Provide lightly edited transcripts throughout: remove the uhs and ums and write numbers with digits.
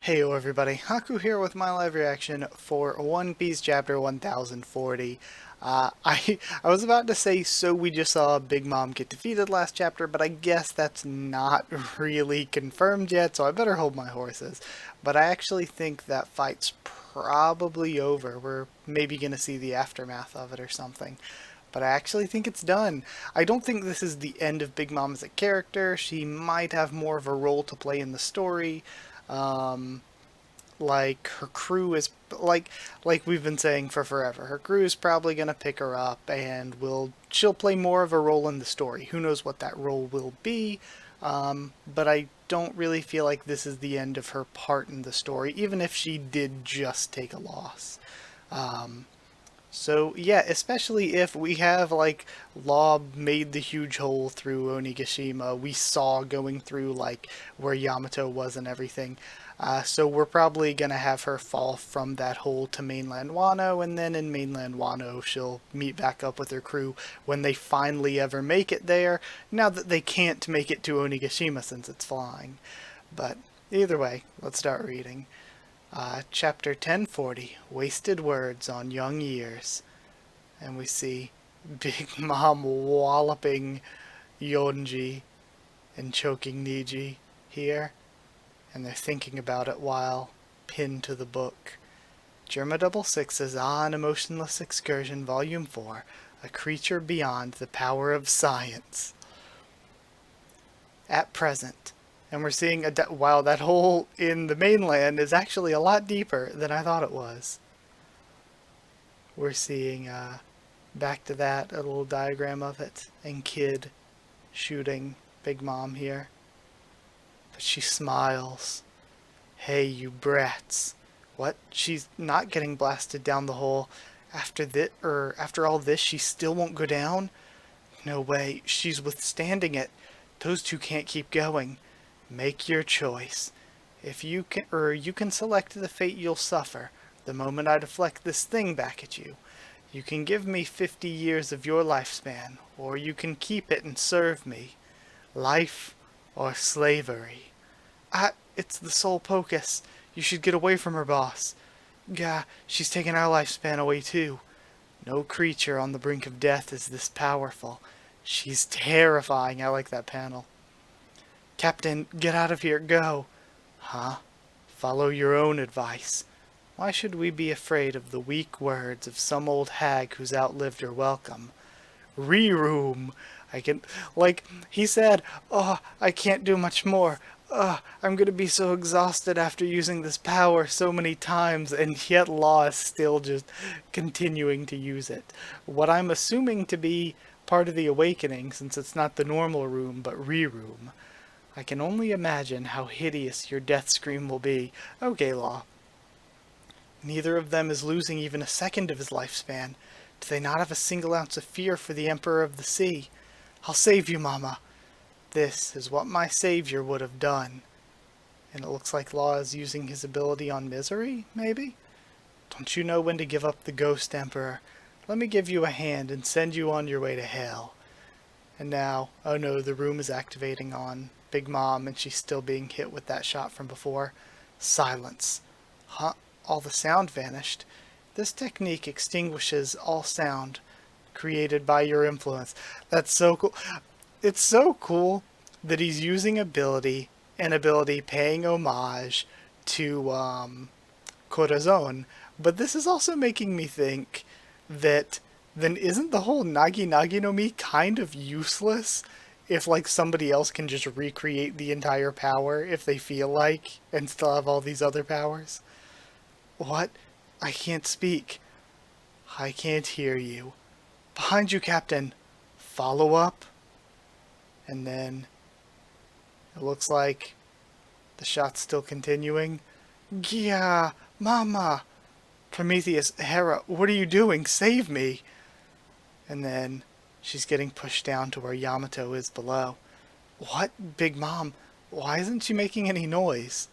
Heyo everybody, Haku here with my live reaction for One Piece chapter 1040. I was about to say, so we just saw Big Mom get defeated last chapter, but I guess that's not really confirmed yet, so I better hold my horses. But I actually think that fight's probably over. We're maybe gonna see the aftermath of it or something. But I actually think it's done. I don't think this is the end of Big Mom as a character. She might have more of a role to play in the story. Um, like her crew is like we've been saying for forever. Her crew is probably going to pick her up and she'll play more of a role in the story. Who knows what that role will be? But I don't really feel like this is the end of her part in the story, even if she did just take a loss. Um, so yeah, especially if we have like Law made the huge hole through Onigashima, we saw going through like where Yamato was and everything. So we're probably gonna have her fall from that hole to mainland Wano, and then in mainland Wano she'll meet back up with her crew when they finally ever make it there. Now that they can't make it to Onigashima since it's flying, but either way, let's start reading. Chapter 1040, Wasted Words on Young Years. And we see Big Mom walloping Yonji and choking Niji here. And they're thinking about it while pinned to the book. Germa Double Six's Ah, an Emotionless Excursion, Volume 4, A Creature Beyond the Power of Science. At present, and we're seeing wow, that hole in the mainland is actually a lot deeper than I thought it was. We're seeing back to that, a little diagram of it, and Kid shooting Big Mom here. But she smiles. Hey, you brats. What? She's not getting blasted down the hole. After all this, she still won't go down? No way. She's withstanding it. Those two can't keep going. Make your choice. If you can select the fate you'll suffer the moment I deflect this thing back at you. You can give me 50 years of your lifespan, or you can keep it and serve me. Life or slavery. It's the Soul Pocus. You should get away from her, boss. Gah, she's taking our lifespan away too. No creature on the brink of death is this powerful. She's terrifying. I like that panel. Captain, get out of here, go. Huh? Follow your own advice. Why should we be afraid of the weak words of some old hag who's outlived her welcome? Re-room. I can, like, he said, oh, I can't do much more. I'm gonna be so exhausted after using this power so many times, and yet Law is still just continuing to use it. What I'm assuming to be part of the awakening, since it's not the normal room, but re-room. I can only imagine how hideous your death scream will be. Okay, Law. Neither of them is losing even a second of his lifespan. Do they not have a single ounce of fear for the Emperor of the Sea? I'll save you, Mama. This is what my savior would have done. And it looks like Law is using his ability on Misery, maybe? Don't you know when to give up the Ghost Emperor? Let me give you a hand and send you on your way to hell. And now, oh no, the room is activating on Big Mom, and she's still being hit with that shot from before. Silence. Huh? All the sound vanished. This technique extinguishes all sound created by your influence. That's so cool. It's so cool that he's using ability paying homage to Corazon, but this is also making me think that then isn't the whole Nagi Nagi no Mi kind of useless if like somebody else can just recreate the entire power if they feel like and still have all these other powers? What? I can't speak. I can't hear you. Behind you, Captain. Follow up. And then it looks like the shot's still continuing. Gia, Mama. Prometheus, Hera, what are you doing? Save me. And then she's getting pushed down to where Yamato is below. What? Big Mom, why isn't she making any noise?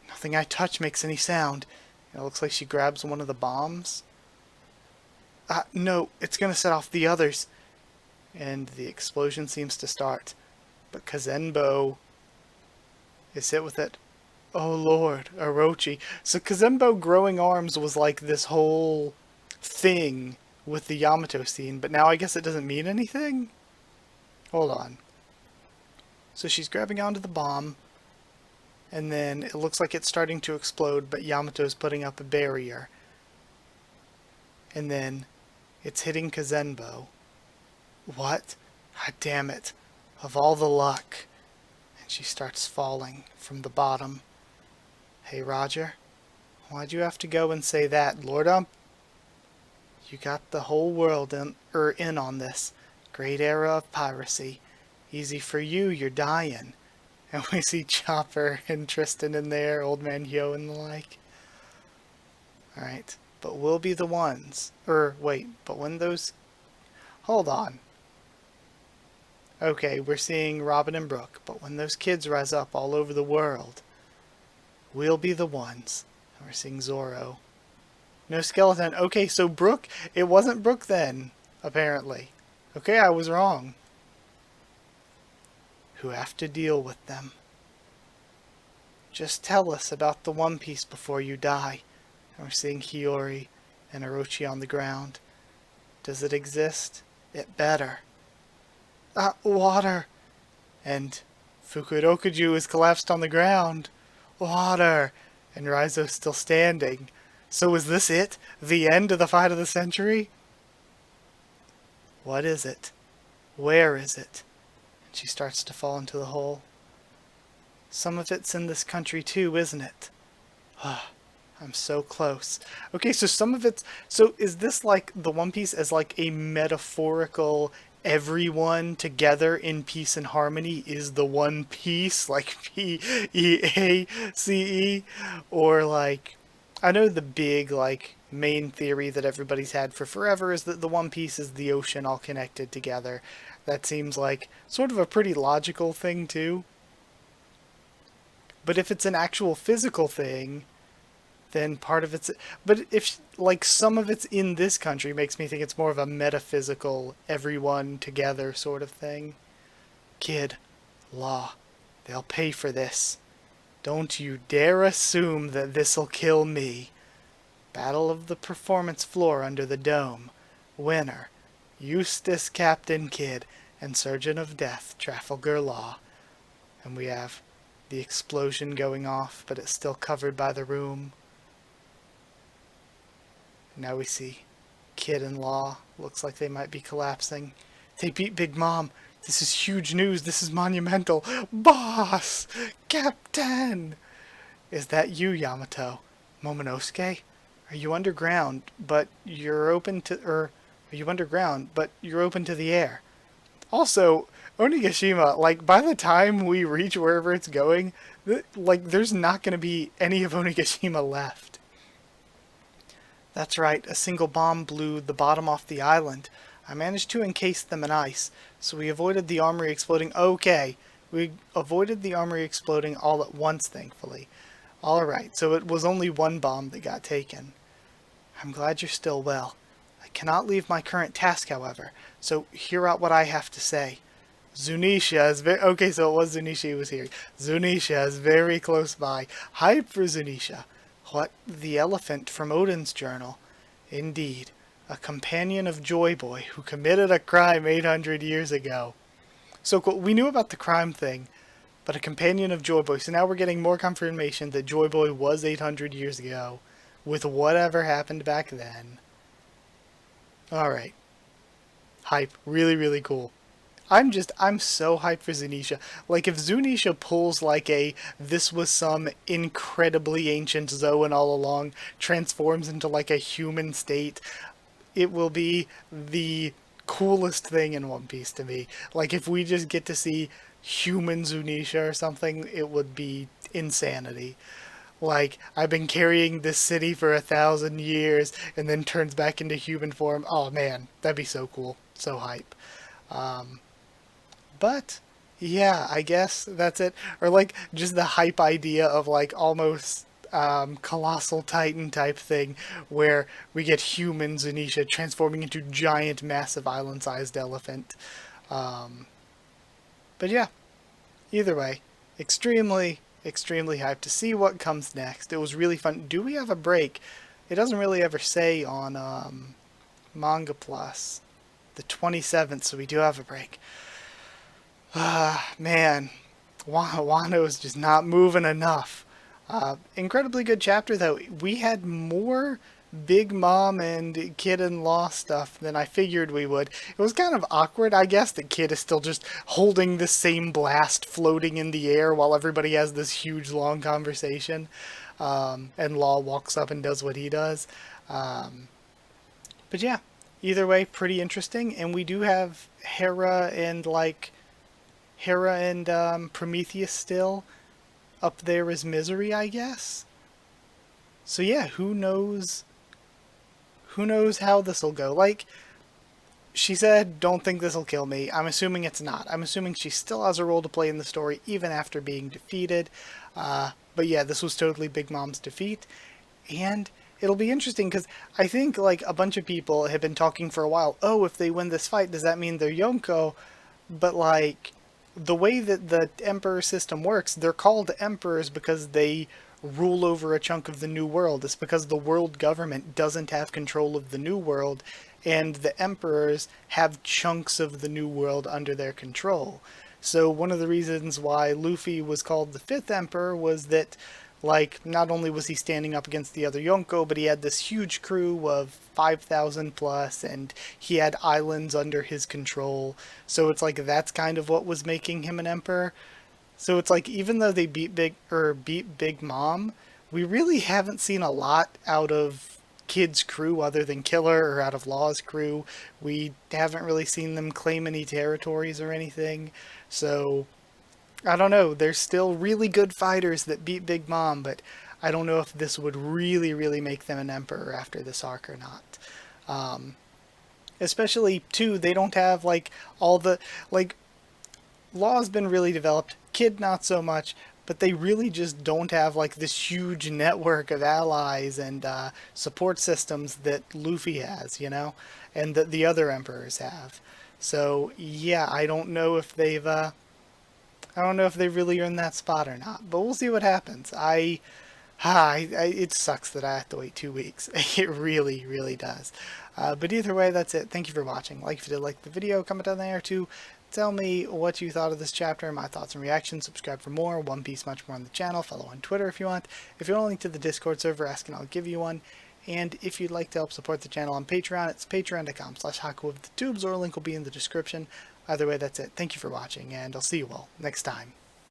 Nothing I touch makes any sound. It looks like she grabs one of the bombs. No, it's gonna set off the others. And the explosion seems to start. But Kazenbo is hit with it. Oh lord, Orochi. So Kazembo growing arms was like this whole thing with the Yamato scene, but now I guess it doesn't mean anything? Hold on. So she's grabbing onto the bomb, and then it looks like it's starting to explode, but Yamato's putting up a barrier. And then it's hitting Kazenbo. What? Ah, damn it. Of all the luck. And she starts falling from the bottom. Hey, Roger. Why'd you have to go and say that, Lord Ump? You got the whole world in on this. Great era of piracy. Easy for you, you're dying. And we see Chopper and Tristan in there, Old Man Yo and the like. Alright, but we'll be the ones. Wait, but when those... Hold on. Okay, we're seeing Robin and Brooke, but when those kids rise up all over the world, we'll be the ones. And we're seeing Zoro. No skeleton. Okay, so Brooke, it wasn't Brooke then, apparently. Okay, I was wrong. Who have to deal with them. Just tell us about the One Piece before you die. And we're seeing Hiyori and Orochi on the ground. Does it exist? It better. Water! And Fukurokuju is collapsed on the ground. Water! And Raizo's still standing. So is this it? The end of the fight of the century? What is it? Where is it? And she starts to fall into the hole. Some of it's in this country too, isn't it? I'm so close. Okay, so some of it's... So is this like the One Piece as like a metaphorical everyone together in peace and harmony is the One Piece? Like P-E-A-C-E? Or like... I know the big like main theory that everybody's had for forever is that the One Piece is the ocean all connected together. That seems like sort of a pretty logical thing too. But if it's an actual physical thing, then part of it's... But if, like, some of it's in this country makes me think it's more of a metaphysical, everyone together sort of thing. Kid, Law, they'll pay for this. Don't you dare assume that this'll kill me. Battle of the performance floor under the dome. Winner, Eustace Captain Kidd and Surgeon of Death, Trafalgar Law. And we have the explosion going off, but it's still covered by the room. Now we see Kid and Law. Looks like they might be collapsing. They beat Big Mom. This is huge news. This is monumental. Boss! Captain! Is that you, Yamato? Momonosuke? Are you underground, but you're open to... Are you underground, but you're open to the air? Also, Onigashima, like, by the time we reach wherever it's going, like, there's not going to be any of Onigashima left. That's right, a single bomb blew the bottom off the island. I managed to encase them in ice, so we avoided the armory exploding. Okay, we avoided the armory exploding all at once, thankfully. Alright, so it was only one bomb that got taken. I'm glad you're still well. I cannot leave my current task, however, so hear out what I have to say. Zunisha is very... Okay, so it was Zunisha who was here. Zunisha is very close by. Hype for Zunisha. What? The elephant from Odin's journal. Indeed. A companion of Joy Boy who committed a crime 800 years ago. So cool. We knew about the crime thing, but a companion of Joy Boy. So now we're getting more confirmation that Joy Boy was 800 years ago with whatever happened back then. Alright. Hype. Really, really cool. I'm so hyped for Zunisha. Like, if Zunisha pulls like a, this was some incredibly ancient Zoan all along, transforms into like a human state, it will be the coolest thing in One Piece to me. Like, if we just get to see human Zunisha or something, it would be insanity. Like, I've been carrying this city for 1,000 years, and then turns back into human form. Oh man, that'd be so cool. So hype. But, yeah, I guess that's it. Or, like, just the hype idea of, like, almost Colossal Titan type thing, where we get human Zunisha transforming into giant, massive, island-sized elephant. But, yeah, either way, extremely, extremely hyped to see what comes next. It was really fun. Do we have a break? It doesn't really ever say on Manga Plus. The 27th, so we do have a break. Man, Wano is just not moving enough. Incredibly good chapter, though. We had more Big Mom and Kid and Law stuff than I figured we would. It was kind of awkward, I guess, that Kid is still just holding the same blast floating in the air while everybody has this huge long conversation. And Law walks up and does what he does. But yeah, either way, pretty interesting. And we do have Hera and Prometheus still up there as Misery, I guess. So yeah, who knows? Who knows how this will go? Like, she said, don't think this will kill me. I'm assuming it's not. I'm assuming she still has a role to play in the story, even after being defeated. But yeah, this was totally Big Mom's defeat. And it'll be interesting, because I think, like, a bunch of people have been talking for a while, oh, if they win this fight, does that mean they're Yonko? But, like, the way that the Emperor system works, they're called Emperors because they rule over a chunk of the New World. It's because the world government doesn't have control of the New World, and the Emperors have chunks of the New World under their control. So one of the reasons why Luffy was called the Fifth Emperor was that, like, not only was he standing up against the other Yonko, but he had this huge crew of 5,000 plus, and he had islands under his control. So it's like that's kind of what was making him an emperor. So it's like, even though they beat Big Mom, we really haven't seen a lot out of Kid's crew other than Killer, or out of Law's crew. We haven't really seen them claim any territories or anything. So I don't know. There's still really good fighters that beat Big Mom, but I don't know if this would really, really make them an emperor after this arc or not. Especially, too, they don't have, like, all the, like, Law's been really developed, Kid not so much, but they really just don't have, like, this huge network of allies and support systems that Luffy has, you know, and that the other emperors have. So, yeah, I don't know if they've really earned that spot or not, but we'll see what happens. It sucks that I have to wait 2 weeks. It really, really does. But either way, that's it. Thank you for watching. Like if you did like the video, comment down there too. Tell me what you thought of this chapter, my thoughts and reactions. Subscribe for more. One Piece much more on the channel. Follow on Twitter if you want. If you want a link to the Discord server, ask and I'll give you one. And if you'd like to help support the channel on Patreon, it's patreon.com/Haku of the Tubes, or a link will be in the description. Either way, that's it. Thank you for watching, and I'll see you all next time.